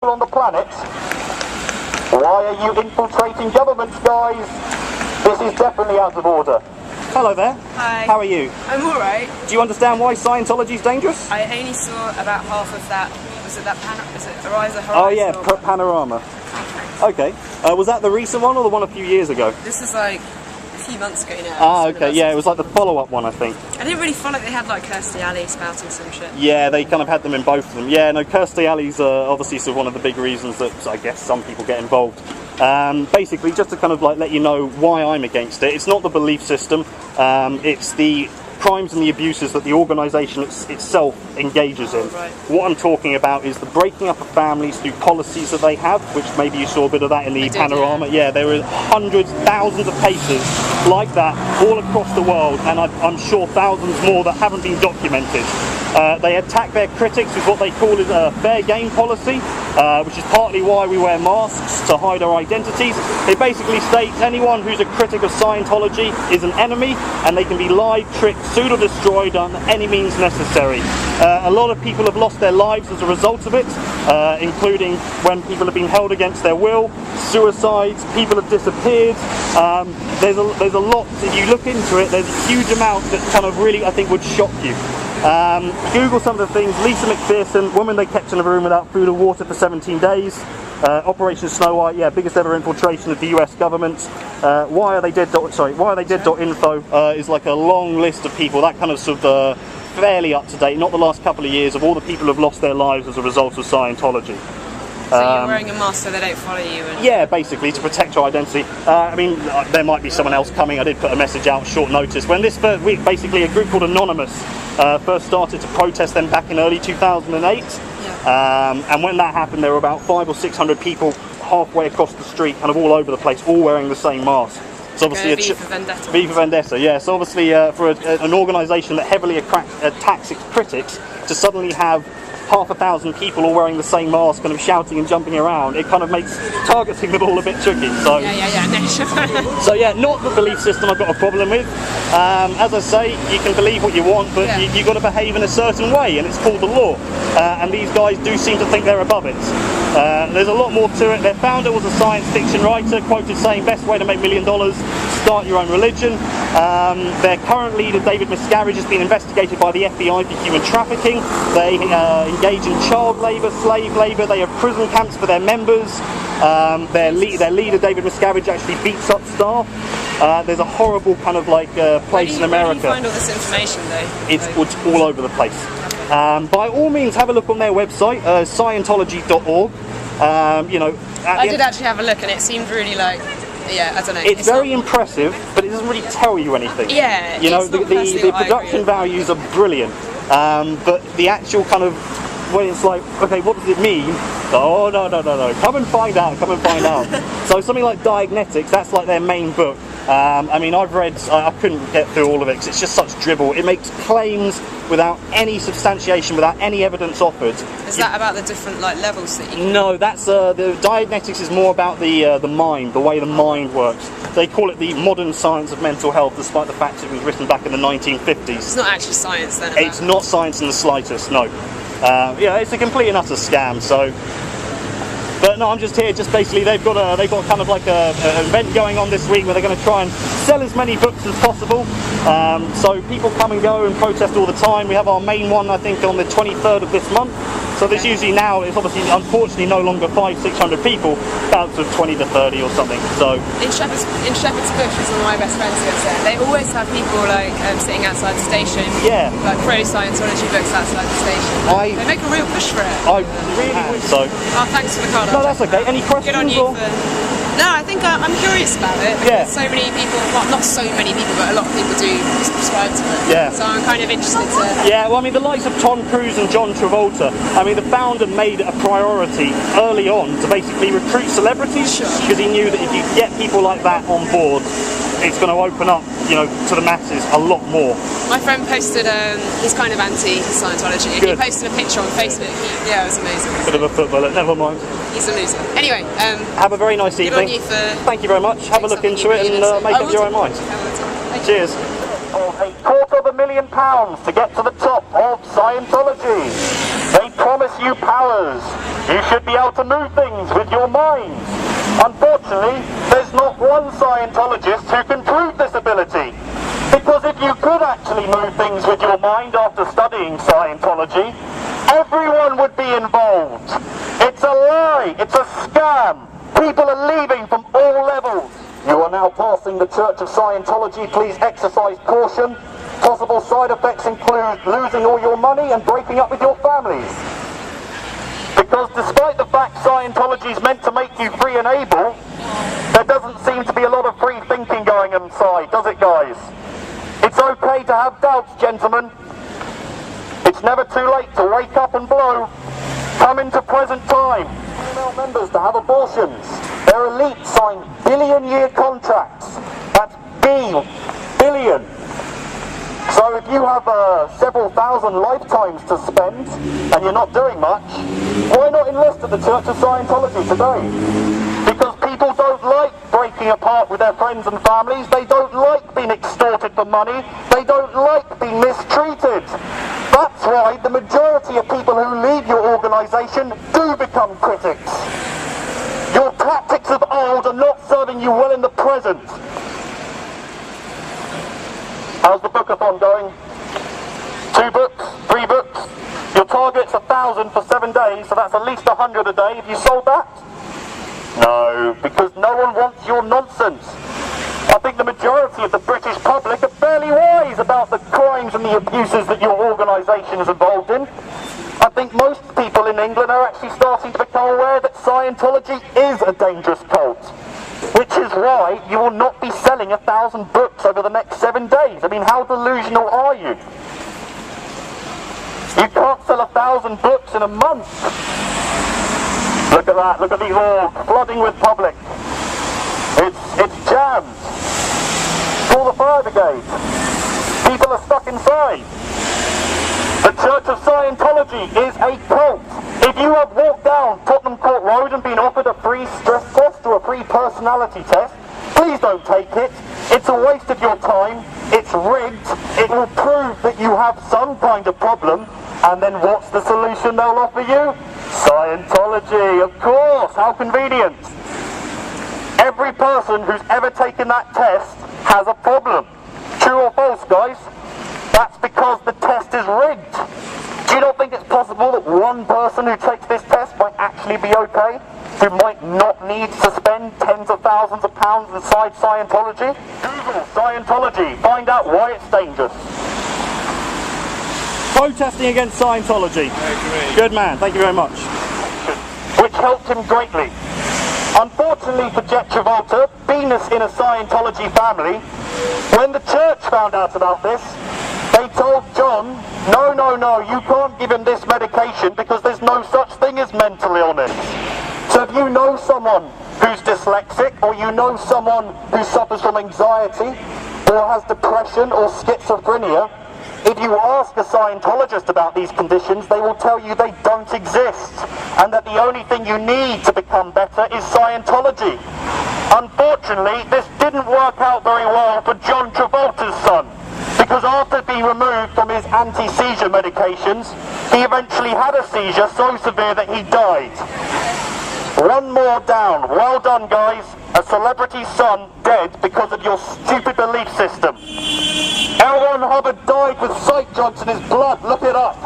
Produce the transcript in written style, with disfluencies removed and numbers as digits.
on the planet. Why are you infiltrating governments, guys? This is definitely out of order. Hello there. Hi. How are you? I'm alright. Do you understand why Scientology is dangerous? I only saw about half of that. Was it that Horizon? Oh yeah, Panorama. Okay. Was that the recent one or the one a few years ago? This is like a few months ago now. Ah, okay. Yeah, it was like the follow-up one, I think. I didn't really follow. They had like Kirstie Alley spouting some shit. Yeah, they kind of had them in both of them. Yeah, no, Kirstie Alley's obviously sort of one of the big reasons that I guess some people get involved. Basically, just to kind of like let you know why I'm against it. It's not the belief system. It's the crimes and the abuses that the organisation itself engages in. Right. What I'm talking about is the breaking up of families through policies that they have, which maybe you saw a bit of that in the Panorama. Yeah, there are hundreds, thousands of cases like that all across the world, and I'm sure thousands more that haven't been documented. They attack their critics with what they call a fair game policy, which is partly why we wear masks, to hide our identities. It basically states anyone who's a critic of Scientology is an enemy, and they can be lied, tricked, sued or destroyed on any means necessary. A lot of people have lost their lives as a result of it, including when people have been held against their will, suicides, people have disappeared. There's a lot, if you look into it, there's a huge amount that kind of really, I think, would shock you. Google some of the things. Lisa McPherson, woman they kept in a room without food or water for 17 days. Operation Snow White, yeah, biggest ever infiltration of the US government. Why are they dead.info is like a long list of people, that kind of sort of fairly up to date, not the last couple of years, of all the people who have lost their lives as a result of Scientology. So you're wearing a mask so they don't follow you? And yeah, basically, to protect your identity. I mean, there might be someone else coming. I did put a message out short notice. When this first week, basically a group called Anonymous first started to protest them back in early 2008. Yeah. And when that happened, there were about 500 or 600 people halfway across the street, kind of all over the place, all wearing the same mask. It's obviously V for Vendetta. V for Vendetta, yeah. So obviously for an organisation that heavily attacks its critics, to suddenly have 500 people all wearing the same mask, kind of shouting and jumping around, it kind of makes targeting them all a bit tricky. So Yeah. so yeah, not the belief system I've got a problem with. As I say, you can believe what you want, but you've got to behave in a certain way, and it's called the law. And these guys do seem to think they're above it. There's a lot more to it. Their founder was a science fiction writer, quoted saying, "Best way to make $1 million, start your own religion." Their current leader, David Miscavige, has been investigated by the FBI for human trafficking. They engage in child labour, slave labour. They have prison camps for their members. Their leader, David Miscavige, actually beats up staff. There's a horrible kind of like place in America. Where do you find all this information though? It's all over the place. By all means, have a look on their website, Scientology.org. You know, I did actually have a look, and it seemed really like, yeah, I don't know. It's very impressive, but it doesn't really tell you anything. Yeah, you know, the production values are brilliant, but the actual kind of, when it's like, okay, what does it mean? Oh no, come and find out. So something like Dianetics, that's like their main book. I mean, I've read, I couldn't get through all of it because it's just such dribble. It makes claims without any substantiation, without any evidence offered. Is that about the different like levels that you can... No, that's the Dianetics is more about the mind, the way the mind works. They call it the modern science of mental health, despite the fact it was written back in the 1950s. It's not actually science then? It's not science in the slightest, no. Yeah, it's a complete and utter scam. So, but no, I'm just here. Just basically, they've got kind of like an event going on this week where they're going to try and sell as many books as possible. So people come and go and protest all the time. We have our main one, I think, on the 23rd of this month. So there's usually now, it's obviously, unfortunately, no longer 500-600 people, about sort of 20 to 30 or something. So in Shepherd's Bush, is one of my best friends goes there. They always have people like sitting outside the station, like pro Scientology books outside the station. They make a real push for it. I really wish so. Oh, thanks for the card. No, that's okay. Any questions? Good on you No, I think I'm curious about it because so many people, well, not so many people, but a lot of people do subscribe to it. Yeah. So I'm kind of interested to... Yeah, well, I mean, the likes of Tom Cruise and John Travolta, I mean, the founder made it a priority early on to basically recruit celebrities because he knew that if you get people like that on board, it's going to open up, you know, to the masses a lot more. My friend posted, he's kind of anti-Scientology, and he posted a picture on Facebook. Yeah, it was amazing. Bit of a footballer, never mind. He's a loser. Anyway, have a very nice evening. Thank you very much. Have a look into it and make up your own mind. Cheers. £250,000 to get to the top of Scientology. They promise you powers. You should be able to move things with your minds. Unfortunately, there's not one Scientologist who can prove this ability. Because if you could actually move things with your mind after studying Scientology, everyone would be involved. It's a lie. It's a scam. People are leaving from all levels. You are now passing the Church of Scientology. Please exercise caution. Possible side effects include losing all your money and breaking up with your families. Because despite the fact Scientology is meant to make you free and able, there doesn't seem to be a lot of free thinking going inside, does it, guys? It's okay to have doubts, gentlemen. It's never too late to wake up and blow. Come into present time. Female members to have abortions. Their elite sign billion-year contracts. That's billion. So if you have several thousand lifetimes to spend and you're not doing much, why not enlist at the Church of Scientology today? Because people don't like breaking apart with their friends and families. They don't like being extorted for money. They don't like being mistreated. That's why the majority of people who leave your organisation do become critics. Your tactics of old are not serving you well in the present. How's the bookathon going? 2 books? 3 books? Your target's 1,000 for 7 days, so that's at least 100 a day. Have you sold that? No, because no one wants your nonsense. I think the majority of the British public are fairly wise about the crimes and the abuses that your organisation is involved in. I think most people in England are actually starting to become aware that Scientology is a dangerous cult. Which is why you will not be selling 1,000 books over the next 7 days. I mean, how delusional are you? You can't sell 1,000 books in a month. Look at that, look at these all flooding with public. It's jammed. Call the fire brigade. People are stuck inside. The Church of Scientology is a cult. If you have walked down Tottenham Court Road and been offered a free stress test or a free personality test, please don't take it. It's a waste of your time. It's rigged. It will prove that you have some kind of problem. And then what's the solution they'll offer you? Scientology, of course. How convenient. Every person who's ever taken that test has a problem. True or false, guys? That's because the test is rigged. Do you not think it's possible that one person who takes this test might actually be okay? Who might not need to spend tens of thousands of pounds inside Scientology? Google Scientology. Find out why it's dangerous. Protesting against Scientology. Good man. Thank you very much. Which helped him greatly. Unfortunately for Jet Travolta, Venus in a Scientology family, when the church found out about this, they told John, no, you can't give him this medication because there's no such thing as mental illness. So if you know someone who's dyslexic, or you know someone who suffers from anxiety, or has depression or schizophrenia, if you ask a Scientologist about these conditions, they will tell you they don't exist, and that the only thing you need to become better is Scientology. Unfortunately, this didn't work out very well for John Travolta's son, because after being removed from his anti-seizure medications, he eventually had a seizure so severe that he died. One more down. Well done, guys. A celebrity son dead because of your stupid belief system. L. Ron Hubbard died with psych drugs in his blood. Look it up.